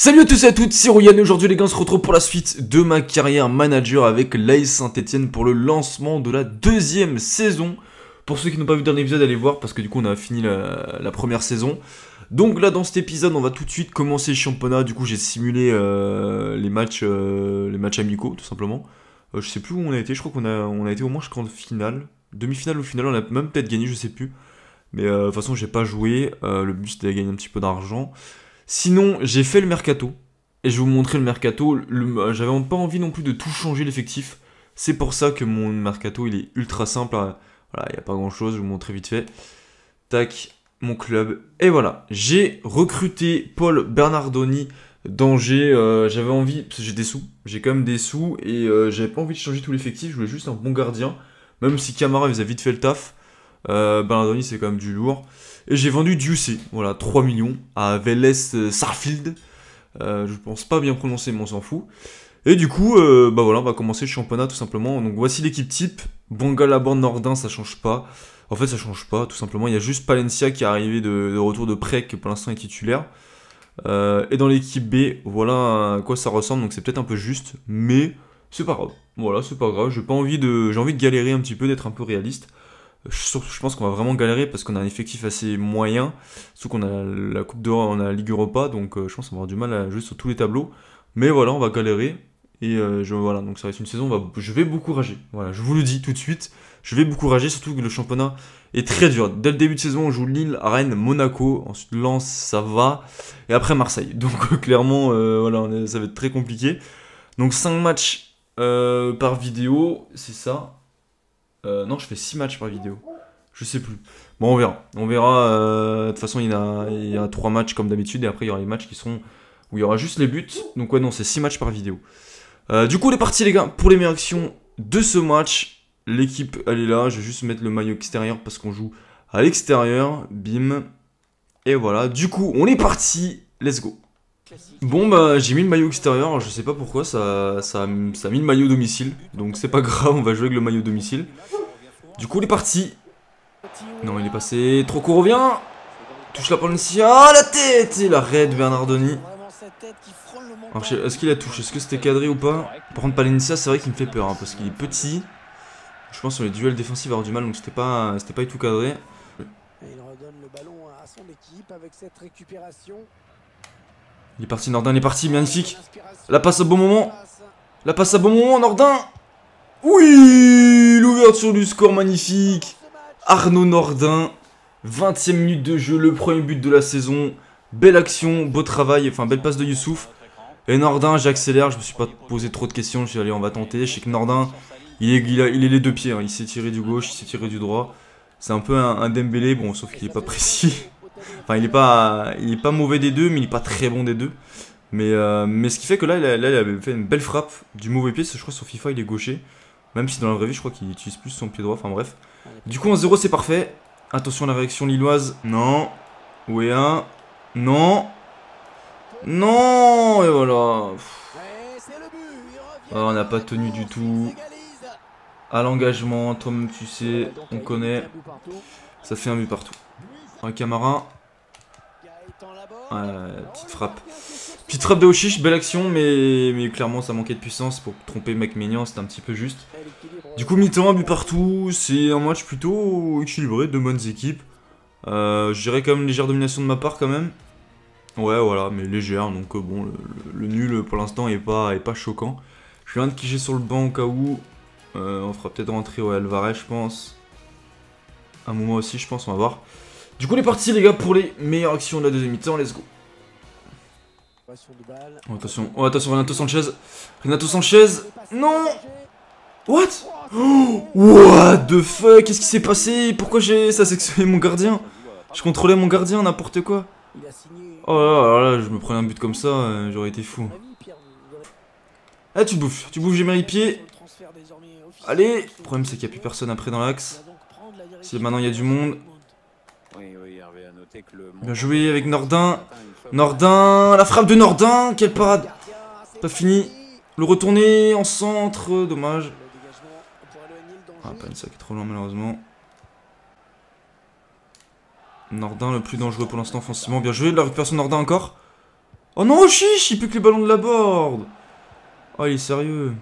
Salut à tous et à toutes, c'est Royan et aujourd'hui les gars on se retrouve pour la suite de ma carrière manager avec l'AS Saint-Etienne pour le lancement de la deuxième saison. Pour ceux qui n'ont pas vu le dernier épisode, allez voir parce que du coup on a fini la première saison. Donc là dans cet épisode on va tout de suite commencer le championnat. Du coup j'ai simulé les matchs amicaux tout simplement. Je sais plus où on a été, je crois qu'on a été au moins jusqu'en finale. Demi-finale ou finale, on a même peut-être gagné, je sais plus. Mais de toute façon j'ai pas joué, le but c'était de gagner un petit peu d'argent. Sinon, j'ai fait le mercato, et je vais vous montrer le mercato. J'avais pas envie non plus de tout changer l'effectif. C'est pour ça que mon mercato, il est ultra simple. Voilà, il n'y a pas grand chose, je vais vous montrer vite fait. Tac, mon club. Et voilà, j'ai recruté Paul Bernardoni d'Angers. J'avais envie, parce que j'ai des sous, j'ai quand même des sous, et j'avais pas envie de changer tout l'effectif. Je voulais juste un bon gardien, même si Camara faisait vite fait le taf. Bernardoni, c'est quand même du lourd. Et j'ai vendu Diussé, voilà, 3 millions à Vélez Sarsfield. Je pense pas bien prononcer, mais on s'en fout. Et du coup, bah voilà, on va commencer le championnat tout simplement. Donc voici l'équipe type. Bangalaband Nordin, ça change pas. En fait, ça change pas, tout simplement. Il y a juste Palencia qui est arrivé de retour de prêt, qui pour l'instant est titulaire. Et dans l'équipe B, voilà à quoi ça ressemble. Donc c'est peut-être un peu juste, mais c'est pas grave. Voilà, c'est pas grave. J'ai envie de galérer un petit peu, d'être un peu réaliste. Je pense qu'on va vraiment galérer parce qu'on a un effectif assez moyen. Surtout qu'on a la Coupe d'Europe, on a la Ligue Europa, donc je pense qu'on va avoir du mal à jouer sur tous les tableaux. Mais voilà, on va galérer. Et voilà, donc ça reste une saison, je vais beaucoup rager. Voilà, je vous le dis tout de suite, je vais beaucoup rager, surtout que le championnat est très dur. Dès le début de saison, on joue Lille, Rennes, Monaco, ensuite Lens, ça va, et après Marseille. Donc clairement, voilà, ça va être très compliqué. Donc 5 matchs par vidéo, c'est ça. Non, je fais 6 matchs par vidéo. Je sais plus. Bon, on verra. On verra. De toute façon, il y a 3 matchs comme d'habitude. Et après, il y aura les matchs qui seront où il y aura juste les buts. Donc, ouais, non, c'est 6 matchs par vidéo. Du coup, on est parti, les gars, pour les meilleures actions de ce match. L'équipe, elle est là. Je vais juste mettre le maillot extérieur parce qu'on joue à l'extérieur. Bim. Et voilà. Du coup, on est parti. Let's go. Bon, bah, j'ai mis le maillot extérieur. Je sais pas pourquoi. Ça a mis le maillot domicile. Donc, c'est pas grave. On va jouer avec le maillot domicile. Du coup, il est parti. Non, il est passé. Trop court, revient. Touche la Palencia. Ah, la tête. Et la raid Bernardoni. Est-ce qu'il a touché? Est-ce que c'était cadré ou pas? Par contre, Palencia, c'est vrai qu'il me fait peur. Hein, parce qu'il est petit. Je pense que sur les duels défensifs, il va avoir du mal. Donc, c'était pas du tout cadré. Il est parti, Nordin. Il est parti. Magnifique. La passe à bon moment. La passe à bon moment, Nordin. Oui, l'ouverture du score magnifique. Arnaud Nordin, 20e minute de jeu, le premier but de la saison. Belle action, beau travail, enfin belle passe de Youssouf. Et Nordin, j'accélère, je me suis pas posé trop de questions, je suis allé on va tenter. Je sais que Nordin, il est les deux pieds, hein. Il s'est tiré du gauche, il s'est tiré du droit. C'est un peu un Dembélé, bon sauf qu'il est pas précis. Enfin il est pas mauvais des deux, mais il est pas très bon des deux. Mais ce qui fait que là, il avait fait une belle frappe du mauvais pied, je crois que sur FIFA il est gaucher. Même si dans la vraie vie, je crois qu'il utilise plus son pied droit. Enfin bref. Du coup, 1-0, c'est parfait. Attention à la réaction lilloise. Non. Ouéa. Non. Non. Et voilà. Oh, on n'a pas tenu du tout. À l'engagement. Toi-même, tu sais. On connaît. Ça fait un but partout. Un Camara. Petite frappe. Petite frappe de Oshish, belle action, mais clairement ça manquait de puissance pour tromper McMaignan, c'était un petit peu juste. Du coup, mi-temps, un but partout, c'est un match plutôt équilibré, deux bonnes équipes. Je dirais quand même légère domination de ma part quand même. Ouais, voilà, mais légère, donc bon, le nul pour l'instant est pas choquant. Je viens de quicher sur le banc au cas où. On fera peut-être rentrer Alvarez, je pense. Un moment aussi, je pense, on va voir. Du coup, on est parti, les gars, pour les meilleures actions de la deuxième mi-temps. Let's go. Oh, attention, Renato Sanchez. Renato Sanchez. Non. What? Oh, what the fuck? Qu'est-ce qui s'est passé? Pourquoi ça sectionné mon gardien? Je contrôlais mon gardien, n'importe quoi. Oh là, je me prenais un but comme ça, j'aurais été fou. Ah, tu bouffes, j'ai mis les pieds. Allez. Le problème, c'est qu'il n'y a plus personne après dans l'axe. Si maintenant il y a du monde. Bien joué avec Nordin. Nordin, la frappe de Nordin, quelle parade. Pas fini. Le retourner en centre, dommage. Ah, pas une sac trop loin malheureusement. Nordin le plus dangereux pour l'instant offensivement. Bien joué, la récupération de Nordin encore. Oh non, chiche, il pique le ballon de la board. Oh, il est sérieux.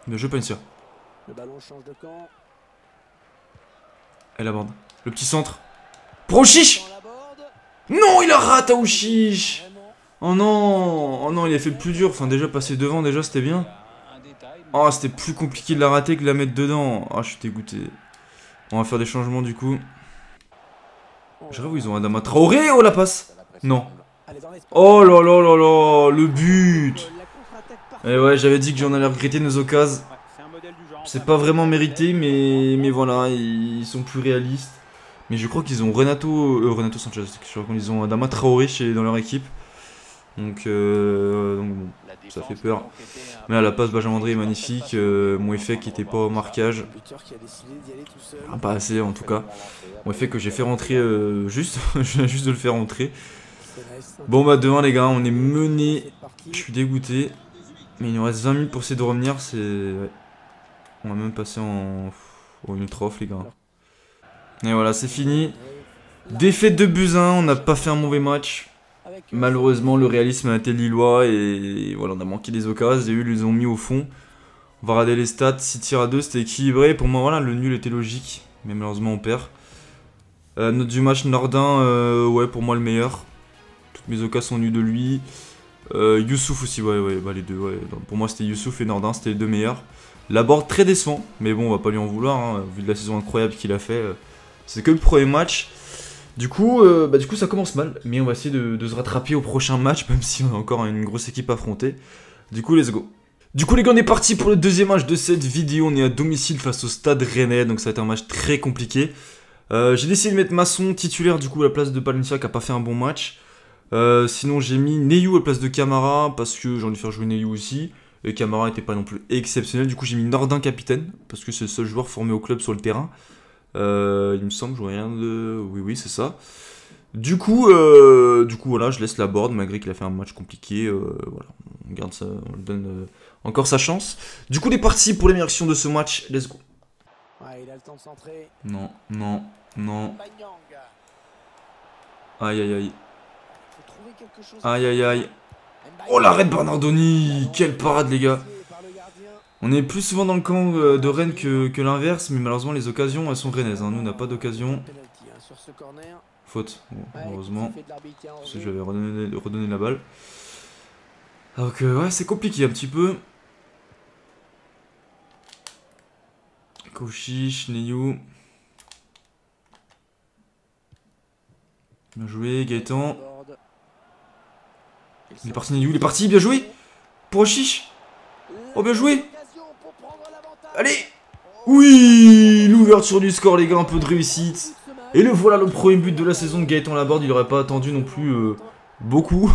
Bien joué, Pancia. Le ballon change de camp. Elle aborde. Le petit centre. Pour Ouchiche. Non, il a raté Ouchiche. Oh non. Oh non, il a fait le plus dur. Enfin, déjà, passer devant, déjà, c'était bien. Oh, c'était plus compliqué de la rater que de la mettre dedans. Oh, je suis dégoûté. On va faire des changements, du coup. Je rêve où ils ont Adama Traoré. Oh, la passe. Non. Oh là là là là. Le but. Et ouais, j'avais dit que j'en allais regretter nos occasions. C'est pas vraiment mérité, mais voilà, ils sont plus réalistes. Mais je crois qu'ils ont Renato Sanchez, je crois qu'ils ont Adama Traoré dans leur équipe. Donc bon, ça fait peur. Mais à la passe, Benjamin André est magnifique. Mon effet qui était pas au marquage. Pas assez en tout cas. Mon effet que j'ai fait rentrer juste. Je viens juste de le faire rentrer. Bon bah 2-1 les gars, on est mené. Je suis dégoûté. Mais il nous reste 20 minutes pour essayer de revenir, c'est... Ouais. On va même passer en ultra off les gars. Et voilà, c'est fini. Défaite de buts 1, on n'a pas fait un mauvais match. Malheureusement, le réalisme a été lillois et voilà, on a manqué des occasions. Et eux, ils les ont mis au fond. On va regarder les stats. 6 tirs à 2, c'était équilibré. Pour moi, voilà, le nul était logique. Mais malheureusement, on perd. Note du match, Nordin, ouais, pour moi, le meilleur. Toutes mes occasions sont nues de lui. Youssouf aussi, ouais, bah les deux, ouais. Pour moi, c'était Youssouf et Nordin, c'était les deux meilleurs. Laborde très décevant, mais bon, on va pas lui en vouloir, hein, vu de la saison incroyable qu'il a fait. C'est que le premier match. Du coup, ça commence mal, mais on va essayer de se rattraper au prochain match, même si on a encore une grosse équipe à affronter. Du coup, let's go. Du coup, les gars, on est parti pour le deuxième match de cette vidéo. On est à domicile face au Stade Rennais, donc ça va être un match très compliqué. J'ai décidé de mettre Masson titulaire, du coup, à la place de Palencia, qui a pas fait un bon match. Sinon, j'ai mis Neyou à la place de Camara, parce que j'ai envie de faire jouer Neyou aussi. Et Camara n'était pas non plus exceptionnel. Du coup, j'ai mis Nordin capitaine, parce que c'est le seul joueur formé au club sur le terrain. Il me semble, je vois rien de... Oui, c'est ça. Du coup, voilà, je laisse la board, malgré qu'il a fait un match compliqué. Voilà, on garde ça, on lui donne encore sa chance. Du coup, on est parti pour les meilleures actions de ce match. Let's go. Ouais, il a le temps de centrer. Non. Aïe. Aïe. Oh, l'arrêt de Bernardoni. Quelle parade, les gars. On est plus souvent dans le camp de Rennes que l'inverse, mais malheureusement, les occasions, elles sont rennaises. Hein. Nous, on n'a pas d'occasion. Faute, bon, heureusement. Parce que j'avais redonné la balle. Donc, ouais, c'est compliqué un petit peu. Kouchiche, Neyou. Bien joué, Gaëtan. Il est parti, Neyou, il est parti, bien joué. Pour Chiche. Oh, bien joué. Allez. Oui, l'ouverture du score, les gars, un peu de réussite. Et le voilà, le premier but de la saison de Gaëtan Laborde. Il aurait pas attendu non plus beaucoup.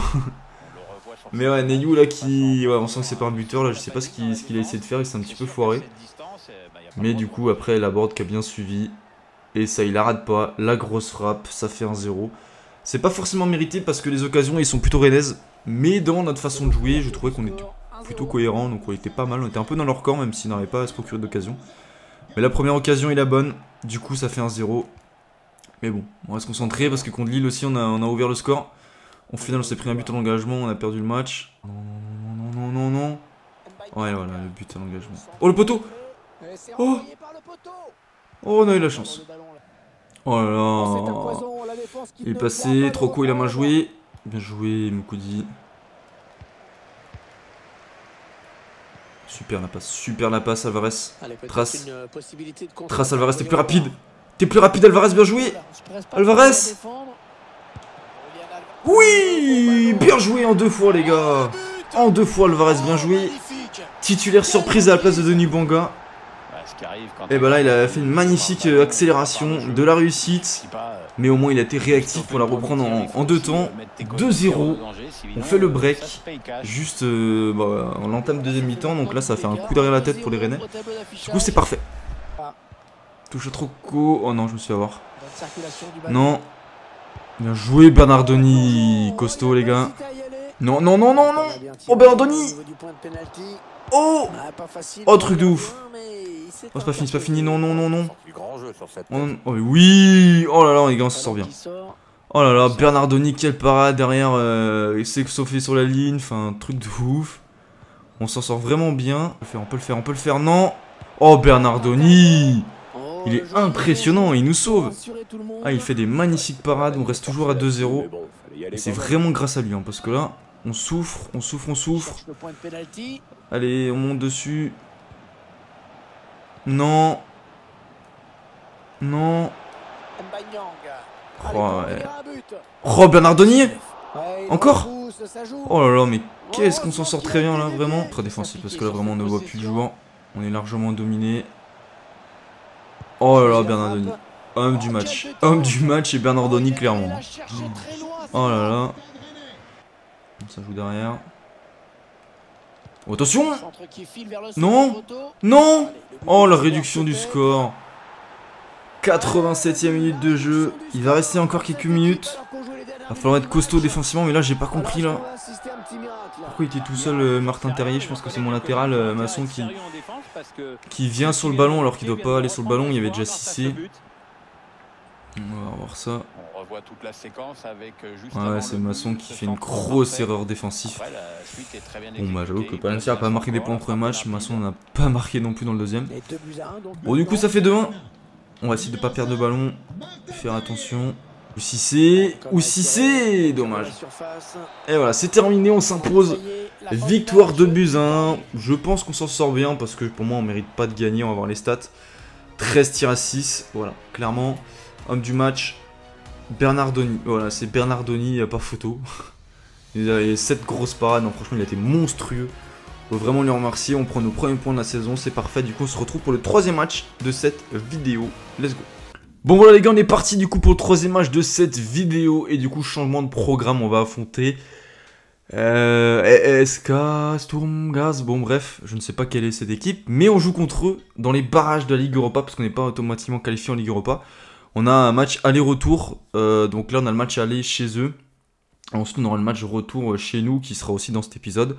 Mais ouais, Neyou là qui... Ouais, on sent que c'est pas un buteur, là, je sais pas ce qu'il a essayé de faire, il s'est un petit peu foiré. Mais du coup, après, Laborde qui a bien suivi. Et ça, il la rate pas. La grosse frappe, ça fait 1-0. C'est pas forcément mérité parce que les occasions, ils sont plutôt rennaises. Mais dans notre façon de jouer, je trouvais qu'on était plutôt cohérent, donc on était pas mal. On était un peu dans leur camp, même s'ils n'arrivaient pas à se procurer d'occasion. Mais la première occasion est la bonne. Du coup, ça fait 1-0. Mais bon, on reste concentré parce que contre Lille aussi, on a ouvert le score. Au final, on s'est pris un but à l'engagement, on a perdu le match. Non. Ouais, voilà, le but à l'engagement. Oh, le poteau. Oh, on a eu la chance. Oh là là. Il est passé, Troco, il a mal joué. Bien joué, Moukoudi. Super la passe, Alvarez. Trace Alvarez, t'es plus rapide. Alvarez, bien joué. Alvarez. Oui, bien joué en 2 fois, les gars. En 2 fois, Alvarez, bien joué. Titulaire surprise à la place de Denis Bouanga. Et bah là, il a fait une magnifique accélération, de la réussite. Mais au moins, il a été réactif pour la reprendre en 2 temps. 2-0. On fait le break. Juste, on l'entame deuxième mi-temps. Donc là, ça fait un coup derrière la tête pour les Rennais. Du coup, c'est parfait. Touche à Troco. Oh non, je me suis fait avoir. Non. Bien joué, Bernardoni. Costaud, les gars. Non. Oh, Bernardoni. Oh. Oh, truc de ouf. Oh, c'est pas fini, non. Oh oui. Oh là là, les gars, on se sort bien. Oh là là, Bernardoni, quelle parade derrière, il s'est sauvé sur la ligne, enfin, un truc de ouf. On s'en sort vraiment bien. On peut le faire, non. Oh, Bernardoni, il est impressionnant, il nous sauve. Ah, il fait des magnifiques parades, on reste toujours à 2-0. Et c'est vraiment grâce à lui, hein, parce que là, on souffre. Allez, on monte dessus. Non. Non. Oh, ouais. Oh, Bernardoni. Encore. Oh là là, mais qu'est-ce qu'on s'en sort très bien là, vraiment. Très défensif, parce que là, vraiment, on ne voit plus le joueur. On est largement dominé. Oh là là, Bernardoni. Homme du match. Homme du match et Bernardoni, clairement. Oh là là. Ça joue derrière. Oh, attention. Non. Non. Oh, la réduction du score. 87e minute de jeu. Il va rester encore quelques minutes. Va falloir être costaud défensivement, mais là j'ai pas compris là. Pourquoi il était tout seul Martin Terrier? Je pense que c'est mon latéral Masson qui vient sur le ballon alors qu'il doit pas aller sur le ballon. Il y avait déjà Cissé. On va voir ça. Ouais, c'est Masson qui fait une grosse erreur défensive. Bon bah j'avoue que Palencia a pas marqué des points au premier match. Masson n'a pas marqué non plus dans le deuxième. Bon du coup ça fait 2-1. On va essayer de pas perdre de ballon. Faire attention. Ou si c'est dommage. Et voilà, c'est terminé, on s'impose. Victoire 2-1. Je pense qu'on s'en sort bien parce que pour moi on mérite pas de gagner, on va voir les stats. 13 tirs à 6, voilà, clairement. Homme du match, Bernardoni. Voilà, c'est Bernardoni, il n'y a pas photo. Il a 7 grosses parades, non franchement il a été monstrueux. Faut vraiment lui remercier, on prend nos premiers points de la saison, c'est parfait. Du coup on se retrouve pour le 3e match de cette vidéo. Let's go. Bon voilà les gars, on est parti du coup pour le 3e match de cette vidéo. Et du coup changement de programme, on va affronter ESK, Sturmgaz, bon bref, je ne sais pas quelle est cette équipe. Mais on joue contre eux dans les barrages de la Ligue Europa, parce qu'on n'est pas automatiquement qualifié en Ligue Europa. On a un match aller-retour, donc là on a le match aller chez eux. Ensuite on aura le match retour chez nous qui sera aussi dans cet épisode.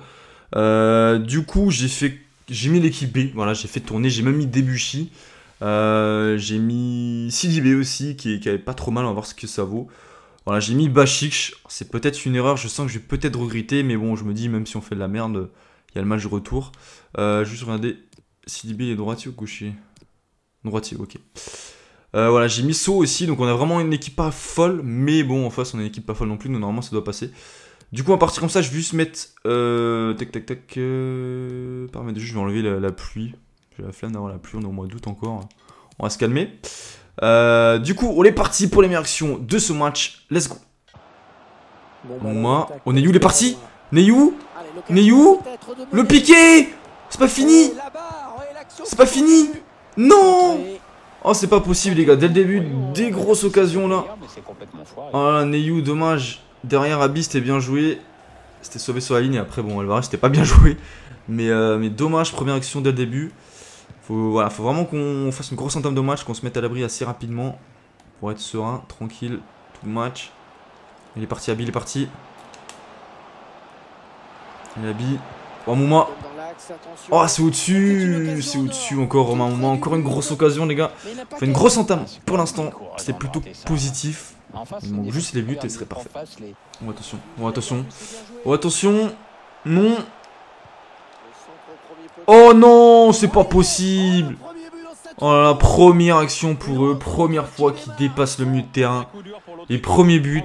Du coup j'ai mis l'équipe B, voilà, j'ai fait tourner, j'ai même mis Debuchy. J'ai mis Sidibé aussi qui avait pas trop mal, on va voir ce que ça vaut. Voilà, j'ai mis Bachik, c'est peut-être une erreur, je sens que je vais peut-être regretter, mais bon je me dis même si on fait de la merde, il y a le match de retour. Juste regarder, Sidibé est droitier ou gaucher? Droitier, ok. Voilà, j'ai mis So aussi, donc on a vraiment une équipe pas folle, mais bon en face on a une équipe pas folle non plus, donc normalement ça doit passer. Du coup on va partir comme ça, je vais juste mettre paramètres de jeu, je vais enlever la pluie. J'ai la flemme d'avoir la pluie, on est au mois d'août encore. On va se calmer. Du coup, on est parti pour les meilleures actions de ce match. Let's go. Moi, oh Neyou, il est parti. Neyou, le piqué. C'est pas fini. C'est pas fini. Non. Oh, c'est pas possible, les gars. Dès le début, des grosses occasions là. Oh là, Neyou, dommage. Derrière, Abi, c'était bien joué. C'était sauvé sur la ligne. Et après, bon, Alvarez, c'était pas bien joué. Mais dommage, première action dès le début. Voilà, faut vraiment qu'on fasse une grosse entame de match, qu'on se mette à l'abri assez rapidement pour être serein, tranquille, tout le match. Il est parti, Abi, il est parti. Il est Abi. Oh, Mouma. Oh, c'est au-dessus, encore, Romain Mouma. Encore une grosse occasion, les gars. On fait une grosse entame. Pour l'instant, c'est plutôt positif. Il manque juste les buts et ce serait parfait. Oh, attention, oh, attention. Oh, attention. Non. Oh non, c'est pas possible. Oh là là, première action pour eux, première fois qu'ils dépassent le milieu de terrain. Les premiers buts.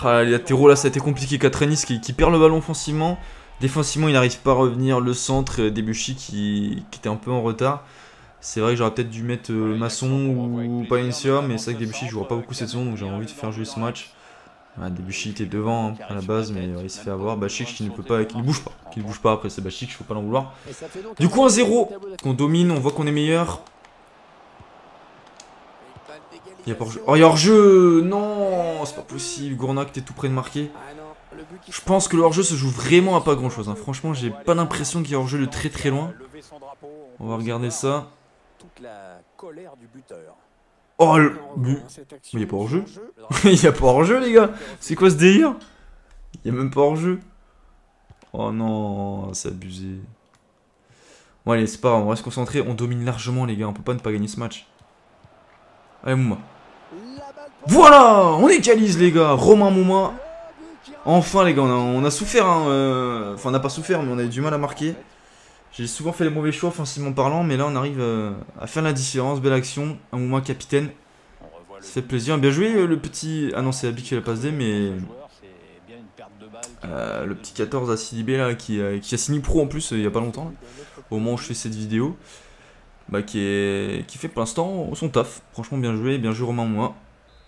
Ah, les latéraux là, ça a été compliqué. Catranis qui perd le ballon offensivement. Défensivement, il n'arrive pas à revenir. Le centre, Debuchy qui était un peu en retard. C'est vrai que j'aurais peut-être dû mettre Masson ou Palencia, mais c'est vrai que Debuchy ne jouera pas beaucoup cette saison, donc j'ai envie de faire jouer ce match. Ah, Debuchy était devant hein, à la base, mais il se fait avoir. Bachik qui ne peut pas, qui ne bouge pas. Après c'est Bachik, il faut pas l'en vouloir. Du coup 1-0, on domine, on voit qu'on est meilleur. Il y a pas hors-jeu. Oh, il y a hors-jeu. Non, c'est pas possible. Gournac, t'es tout près de marquer. Je pense que le hors-jeu se joue vraiment à pas grand-chose. Hein. Franchement, j'ai pas l'impression qu'il y a hors-jeu de très très loin. On va regarder ça. Oh, mais il n'y a pas hors-jeu. Il n'y a pas hors-jeu, les gars. C'est quoi ce délire? Il n'y a même pas hors-jeu. Oh non, c'est abusé. Bon, allez, c'est pas grave, on va se concentrer. On domine largement, les gars. On peut pas ne pas gagner ce match. Allez, Mouma. Voilà, on égalise les gars. Romain Mouma. Enfin les gars, on a souffert. Hein, enfin on n'a pas souffert, mais on a eu du mal à marquer. J'ai souvent fait les mauvais choix offensivement parlant, mais là on arrive à faire la différence. Belle action, un Mouma capitaine. Ça fait plaisir. Bien joué le petit... Ah non, c'est Abi qui fait la passe D, mais... le petit 14 à Sidibé là, qui a signé pro en plus il y a pas longtemps. Là, au moment où je fais cette vidéo. Bah, qui fait pour l'instant son taf. Franchement bien joué Romain Mouma.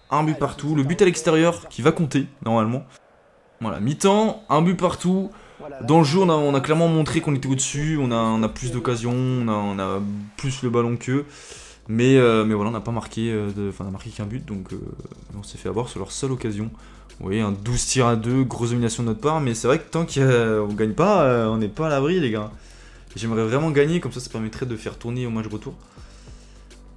Un but partout, le but à l'extérieur qui va compter normalement. Voilà, mi-temps, un but partout. Dans le jeu on a clairement montré qu'on était au-dessus, on a plus d'occasions, on a plus le ballon qu'eux. Mais voilà, on n'a pas marqué, on a marqué qu'un but, donc on s'est fait avoir sur leur seule occasion. Vous voyez, un 12 tirs à 2, grosse domination de notre part, mais c'est vrai que tant qu'on gagne pas, on n'est pas à l'abri les gars. J'aimerais vraiment gagner, comme ça permettrait de faire tourner au match retour.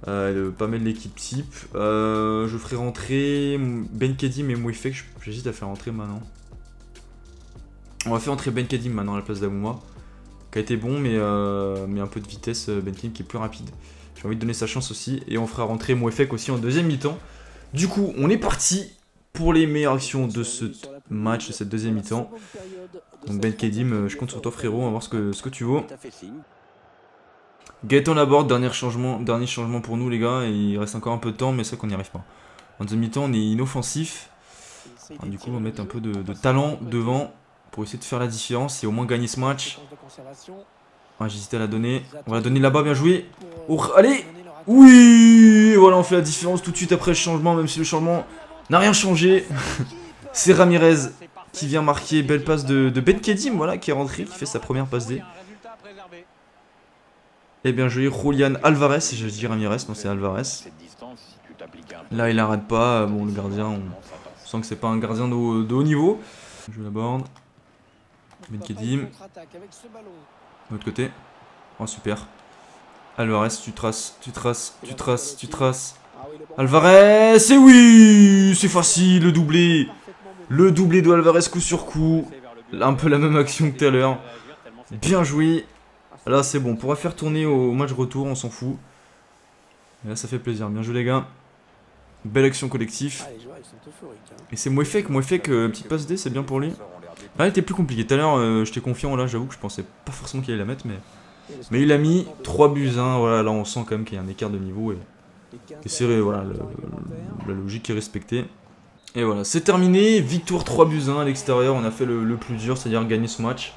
De pas mettre l'équipe type. Je ferai rentrer Ben Kedim et Mouefek, j'hésite à faire rentrer maintenant. On va faire entrer Ben Kedim maintenant à la place d'Amouma, qui a été bon, mais un peu de vitesse, Ben Kedim qui est plus rapide. J'ai envie de donner sa chance aussi, et on fera rentrer Mouefek aussi en deuxième mi-temps. Du coup, on est parti pour les meilleures actions de ce match, de cette deuxième mi-temps. Donc Ben Kedim, je compte sur toi frérot, on va voir ce que tu vaux. Gaëtan Laborde, dernier changement pour nous les gars, et il reste encore un peu de temps, mais c'est vrai qu'on n'y arrive pas. En deuxième mi-temps, on est inoffensif. Alors, du coup, on va mettre un peu de talent devant pour essayer de faire la différence et au moins gagner ce match. Ouais, j'hésitais à la donner. On va la donner là-bas, bien joué. Oh, allez! Oui! Voilà, on fait la différence tout de suite après le changement, même si le changement n'a rien changé. C'est Ramirez qui vient marquer. Belle passe de Ben Kedim, voilà, qui est rentré, qui fait sa première passe D. Et bien joué, Julian Alvarez, je dis Ramirez, non c'est Alvarez. Là il arrête pas, bon le gardien, on sent que c'est pas un gardien de haut niveau. Je l'aborde. Ben Kedim. De l'autre côté. Oh super. Alvarez, tu traces. Alvarez, et oui, c'est facile, le doublé. Le doublé de Alvarez coup sur coup. Un peu la même action que tout à l'heure. Bien joué. Là c'est bon, on pourra faire tourner au match retour, on s'en fout. Et là ça fait plaisir, bien joué les gars. Belle action collective. Et c'est Mouefek, petite passe D, c'est bien pour lui. Là elle était plus compliquée, tout à l'heure j'étais confiant, là j'avoue que je pensais pas forcément qu'il allait la mettre. Mais il a mis 3 buts, hein. Voilà, là on sent quand même qu'il y a un écart de niveau. Et c'est voilà, la logique est respectée. Et voilà, c'est terminé, victoire 3 buts 1 à l'extérieur, on a fait le plus dur, c'est-à-dire gagner ce match.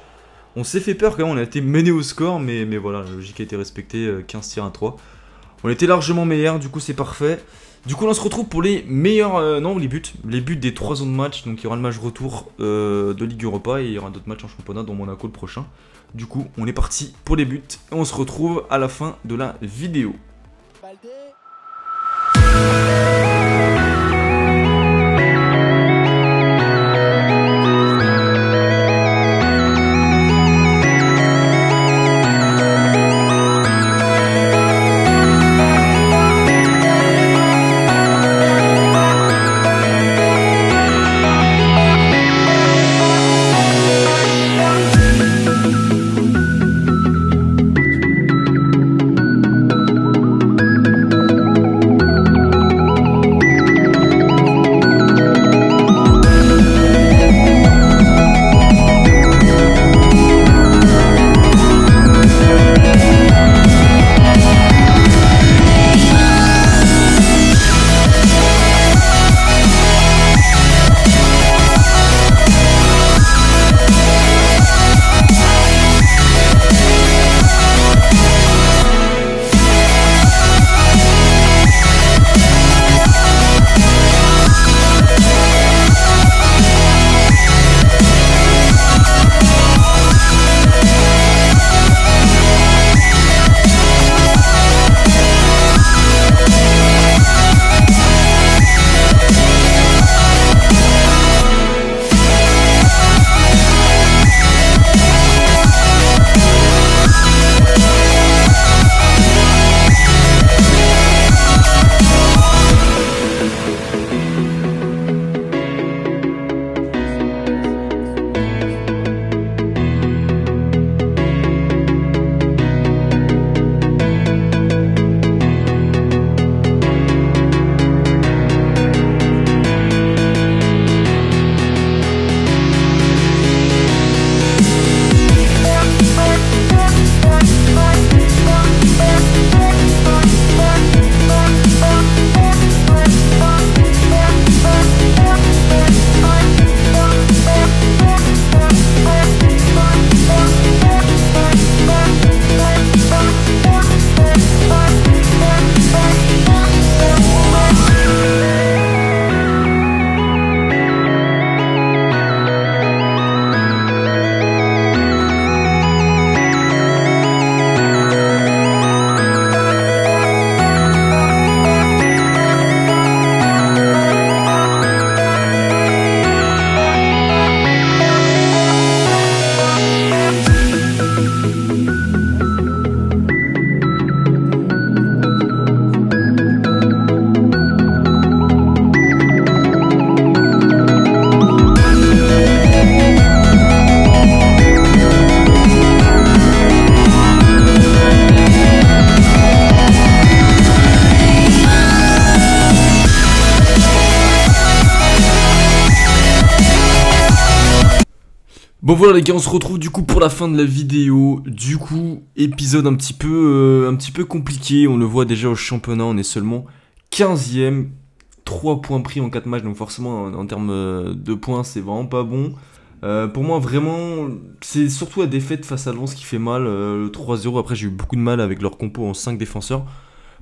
On s'est fait peur quand même, on a été mené au score, mais voilà, la logique a été respectée, 15 tirs à 3. On était largement meilleurs, du coup c'est parfait. Du coup on se retrouve pour les meilleurs, les buts des 3 zones de match. Donc il y aura le match retour de Ligue Europa et il y aura d'autres matchs en championnat dont Monaco le prochain. Du coup on est parti pour les buts et on se retrouve à la fin de la vidéo. Bon voilà les gars, on se retrouve du coup pour la fin de la vidéo. Du coup, épisode un petit peu compliqué. On le voit déjà au championnat, on est seulement 15ème. 3 points pris en 4 matchs, donc forcément en termes de points c'est vraiment pas bon. Pour moi vraiment, c'est surtout la défaite face à Lens qui fait mal, le 3-0. Après j'ai eu beaucoup de mal avec leur compo en 5 défenseurs.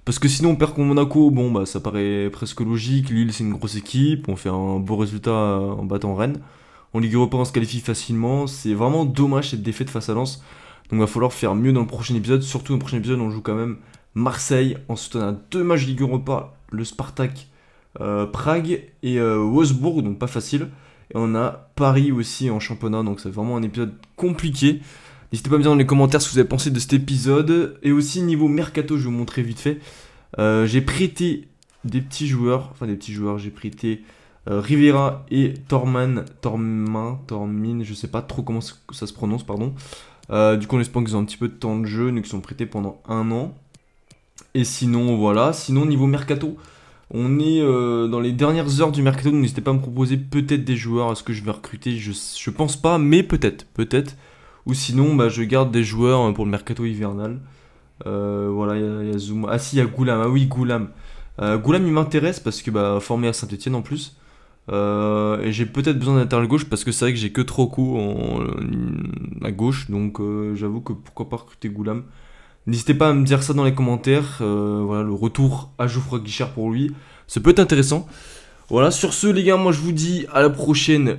Parce que sinon on perd contre Monaco, bon bah ça paraît presque logique. Lille c'est une grosse équipe, on fait un beau résultat en battant Rennes. En Ligue Europa on se qualifie facilement, c'est vraiment dommage cette défaite face à Lens. Donc il va falloir faire mieux dans le prochain épisode, surtout dans le prochain épisode on joue quand même Marseille. Ensuite on a 2 matchs Ligue Europa, le Spartak, Prague et Wolfsburg, donc pas facile. Et on a Paris aussi en championnat, donc c'est vraiment un épisode compliqué. N'hésitez pas à me dire dans les commentaires ce que vous avez pensé de cet épisode. Et aussi niveau mercato, je vais vous montrer vite fait. J'ai prêté des petits joueurs, j'ai prêté Rivera et Tormin, je sais pas trop comment ça se prononce, pardon. Du coup on espère qu'ils ont un petit peu de temps de jeu, nous qui sont prêtés pendant 1 an. Et sinon voilà, sinon niveau mercato, on est dans les dernières heures du mercato, donc n'hésitez pas à me proposer peut-être des joueurs. Est-ce que je vais recruter, je pense pas, mais peut-être. Ou sinon bah, je garde des joueurs pour le mercato hivernal. Voilà, il y a Zouma. Ah si, il y a Goulam, ah oui Goulam. Goulam il m'intéresse parce que bah, formé à Saint-Etienne en plus. Et j'ai peut-être besoin d'un latéral gauche parce que c'est vrai que j'ai que 3 coups à gauche. Donc j'avoue que pourquoi pas recruter Goulam. N'hésitez pas à me dire ça dans les commentaires. Voilà, le retour à Geoffroy Guichard pour lui. Ça peut être intéressant. Voilà, sur ce les gars, moi je vous dis à la prochaine,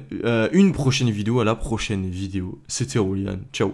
une prochaine vidéo. À la prochaine vidéo. C'était Rolian. Ciao.